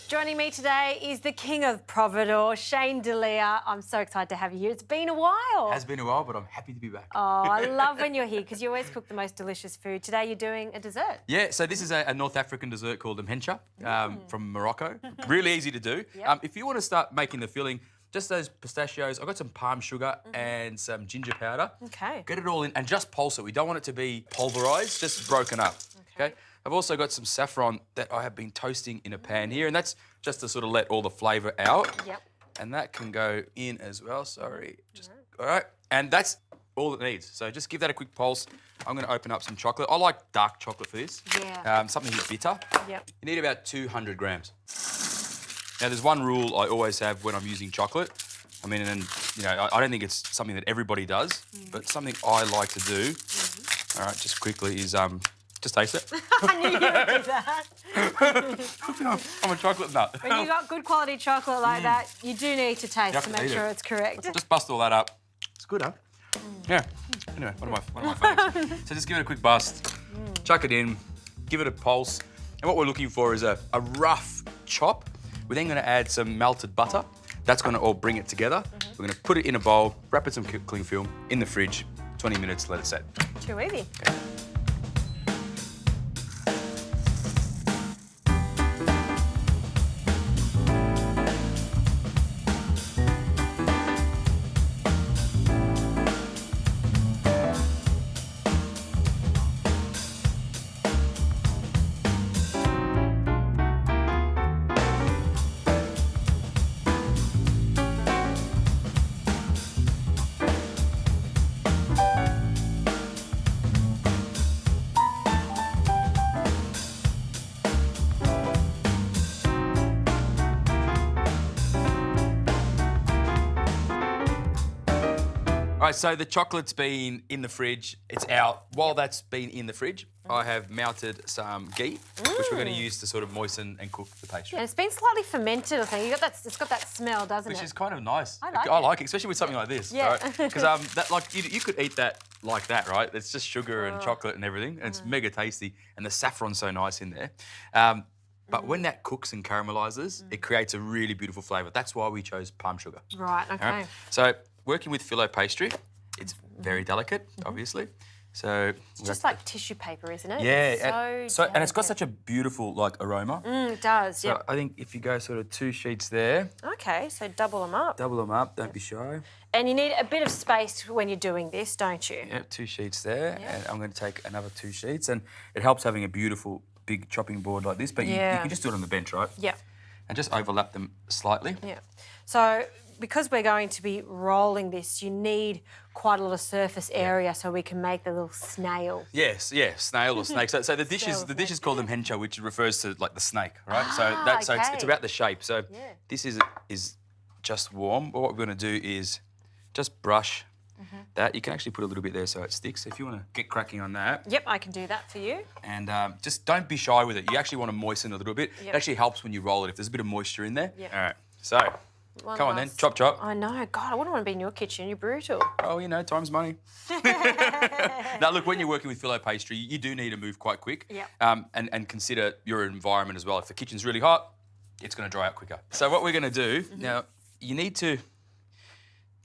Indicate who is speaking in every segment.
Speaker 1: Joining me today is the king of Providore, Shane Delia. I'm so excited to have you here. It's been a while.
Speaker 2: Has been a while, but I'm happy to be back.
Speaker 1: Oh, I love when you're here because you always cook the most delicious food. Today you're doing a dessert.
Speaker 2: Yeah, so this is a North African dessert called mhencha from Morocco. Really easy to do.
Speaker 1: Yep.
Speaker 2: If you want to start making the filling, just those pistachios. I've got some palm sugar and some ginger powder.
Speaker 1: Okay.
Speaker 2: Get it all in and just pulse it. We don't want it to be pulverised, just broken up. Okay. I've also got some saffron that I have been toasting in a pan here, and that's just to sort of let all the flavour out.
Speaker 1: Yep.
Speaker 2: And that can go in as well. Sorry. Just all right. And that's all it needs. So just give that a quick pulse. I'm going to open up some chocolate. I like dark chocolate for this.
Speaker 1: Yeah.
Speaker 2: Something that's bitter.
Speaker 1: Yep.
Speaker 2: You need about 200 grams. Now, there's one rule I always have when I'm using chocolate. I mean, and you know, I don't think it's something that everybody does, but something I like to do. All right, just quickly is just taste it.
Speaker 1: I knew you would do that.
Speaker 2: I'm a chocolate nut.
Speaker 1: When you've got good quality chocolate like that, you do need to taste to make sure it's correct.
Speaker 2: Just bust all that up. It's good, huh? Yeah. Anyway, one of my favourites. So just give it a quick bust, chuck it in, give it a pulse. And what we're looking for is a rough chop. We're then going to add some melted butter. That's going to all bring it together. We're going to put it in a bowl, wrap it in some cling film, in the fridge, 20 minutes, let it set.
Speaker 1: Too easy.
Speaker 2: Okay. All right, so the chocolate's been in the fridge, it's out. While that's been in the fridge, I have melted some ghee, which we're going to use to sort of moisten and cook the pastry.
Speaker 1: And it's been slightly fermented, I think. It's got that smell, doesn't it?
Speaker 2: Which is kind of nice.
Speaker 1: I
Speaker 2: like it, especially with something like this.
Speaker 1: Yeah.
Speaker 2: Because that, like, you could eat that like that, right? It's just sugar and chocolate and everything, and it's mega tasty, and the saffron's so nice in there. But when that cooks and caramelizes, it creates a really beautiful flavour. That's why we chose palm sugar.
Speaker 1: Right, okay.
Speaker 2: All right? So working with Fillo Pastry, it's very delicate, obviously. So
Speaker 1: It's just like tissue paper, isn't it?
Speaker 2: yeah,
Speaker 1: It's
Speaker 2: and it's got such a beautiful like aroma.
Speaker 1: It does,
Speaker 2: So
Speaker 1: yeah.
Speaker 2: I think if you go sort of 2 sheets there,
Speaker 1: Okay, so double them up.
Speaker 2: double them up, don't be shy.
Speaker 1: And you need a bit of space when you're doing this, don't you?
Speaker 2: Yep, 2 sheets there, and I'm going to take another 2 sheets, and it helps having a beautiful big chopping board like this. But you can just do it on the bench, right?
Speaker 1: Yeah.
Speaker 2: And just overlap them slightly.
Speaker 1: Yeah. So because we're going to be rolling this, you need quite a lot of surface area so we can make the little snail.
Speaker 2: Yes, yeah, snail or snake. So the dish is called mhencha, which refers to like the snake, right? So it's about the shape. So this is just warm. But what we're going to do is just brush that. You can actually put a little bit there so it sticks. So if you want to get cracking on that.
Speaker 1: Yep, I can do that for you.
Speaker 2: And just don't be shy with it. You actually want to moisten a little bit.
Speaker 1: Yep.
Speaker 2: It actually helps when you roll it if there's a bit of moisture in there.
Speaker 1: Yep.
Speaker 2: All right, so come on then, chop, chop.
Speaker 1: I know, God, I wouldn't want to be in your kitchen. You're brutal.
Speaker 2: Oh, you know, time's money. Now, look, when you're working with Fillo Pastry, you do need to move quite quick.
Speaker 1: Yep.
Speaker 2: And consider your environment as well. If the kitchen's really hot, it's going to dry out quicker. So what we're going to do, now, you need to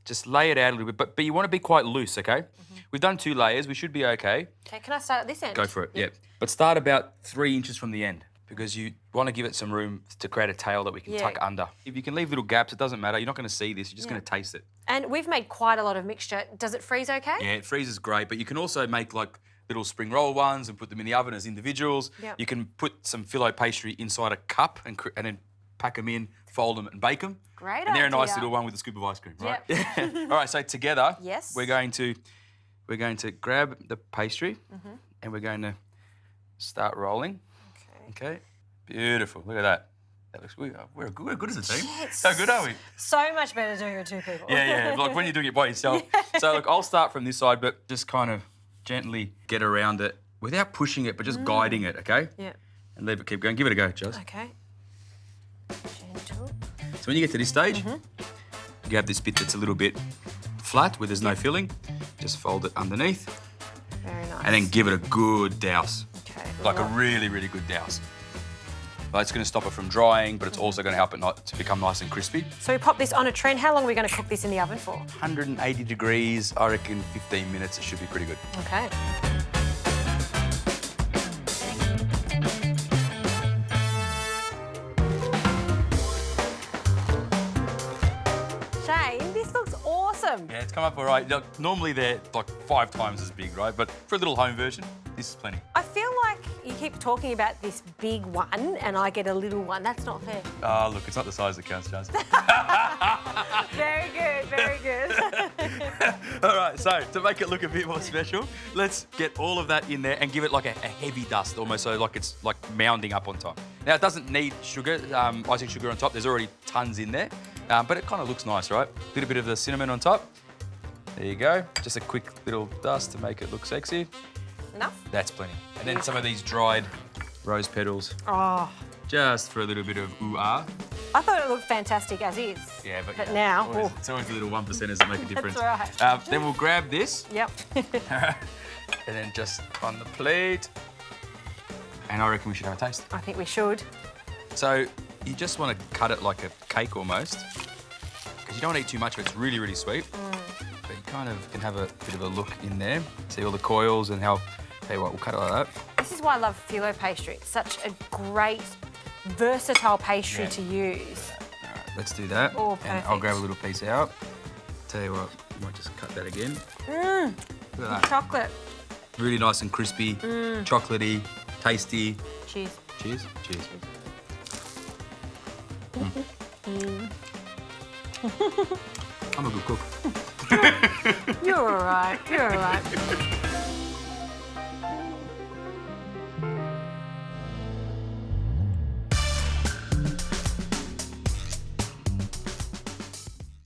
Speaker 2: just lay it out a little bit, but you want to be quite loose, okay? We've done 2 layers. We should be okay.
Speaker 1: Okay, can I start at this end?
Speaker 2: Go for it, yep. But start about 3 inches from the end because you want to give it some room to create a tail that we can tuck under. If you can leave little gaps, it doesn't matter. You're not going to see this. You're just going to taste it.
Speaker 1: And we've made quite a lot of mixture. Does it freeze okay?
Speaker 2: Yeah, it freezes great, but you can also make like little spring roll ones and put them in the oven as individuals.
Speaker 1: Yep.
Speaker 2: You can put some Fillo Pastry inside a cup and then pack them in, fold them and bake them.
Speaker 1: Great
Speaker 2: And they're a nice
Speaker 1: idea.
Speaker 2: little one with a scoop of ice cream, right?
Speaker 1: Yep.
Speaker 2: All right, so together,
Speaker 1: Yes.
Speaker 2: we're going to grab the pastry and we're going to start rolling. Okay. Beautiful. Look at that. That looks we're good as a team.
Speaker 1: Yes.
Speaker 2: How good are we?
Speaker 1: So much better doing it with 2 people.
Speaker 2: Yeah. Like when you're doing it by yourself. So look, I'll start from this side, but just kind of gently get around it without pushing it, but just guiding it, okay?
Speaker 1: Yeah.
Speaker 2: And leave it keep going. Give it a go, Joss.
Speaker 1: Okay. Gentle.
Speaker 2: So when you get to this stage, you have this bit that's a little bit flat where there's no filling. Just fold it underneath.
Speaker 1: Very nice.
Speaker 2: And then give it a good douse.
Speaker 1: Okay.
Speaker 2: Like a really, really good douse. Like, it's going to stop it from drying, but it's also going to help it to become nice and crispy.
Speaker 1: So we pop this on a tray. And how long are we going to cook this in the oven for?
Speaker 2: 180 degrees, I reckon 15 minutes, it should be pretty good.
Speaker 1: Okay. Shane, this looks awesome.
Speaker 2: Yeah, it's come up all right. Look, normally they're like 5 times as big, right? But for a little home version, this is plenty.
Speaker 1: I feel like you keep talking about this big one and I get a little one. That's not fair.
Speaker 2: Oh, look, it's not the size that counts, Jazz.
Speaker 1: Very good, very good.
Speaker 2: All right, so to make it look a bit more special, let's get all of that in there and give it like a heavy dust, almost so like it's like mounding up on top. Now, it doesn't need sugar, icing sugar on top. There's already tons in there, but it kind of looks nice, right? A little bit of the cinnamon on top. There you go. Just a quick little dust to make it look sexy.
Speaker 1: Enough?
Speaker 2: That's plenty. And then some of these dried rose petals,
Speaker 1: Oh,
Speaker 2: just for a little bit of ooh-ah.
Speaker 1: I thought it looked fantastic as is.
Speaker 2: Yeah, but yeah,
Speaker 1: now,
Speaker 2: it's always the little 1%ers that make a difference.
Speaker 1: That's right.
Speaker 2: Then we'll grab this.
Speaker 1: Yep.
Speaker 2: And then just on the plate. And I reckon we should have a taste.
Speaker 1: I think we should.
Speaker 2: So you just want to cut it like a cake almost, because you don't want to eat too much of it. It's really, really sweet. But you kind of can have a bit of a look in there. See all the coils and how, tell you what, we'll cut it like that.
Speaker 1: This is why I love phyllo pastry. It's such a great, versatile pastry
Speaker 2: Yeah.
Speaker 1: to use.
Speaker 2: All right, let's do that.
Speaker 1: Oh,
Speaker 2: and I'll
Speaker 1: perfect.
Speaker 2: grab a little piece out. Tell you what, I might just cut that again. Look at that.
Speaker 1: Chocolate.
Speaker 2: Really nice and crispy, chocolatey, tasty.
Speaker 1: Cheers.
Speaker 2: Cheers. Cheers. I'm a good cook.
Speaker 1: You're all right. You're all right.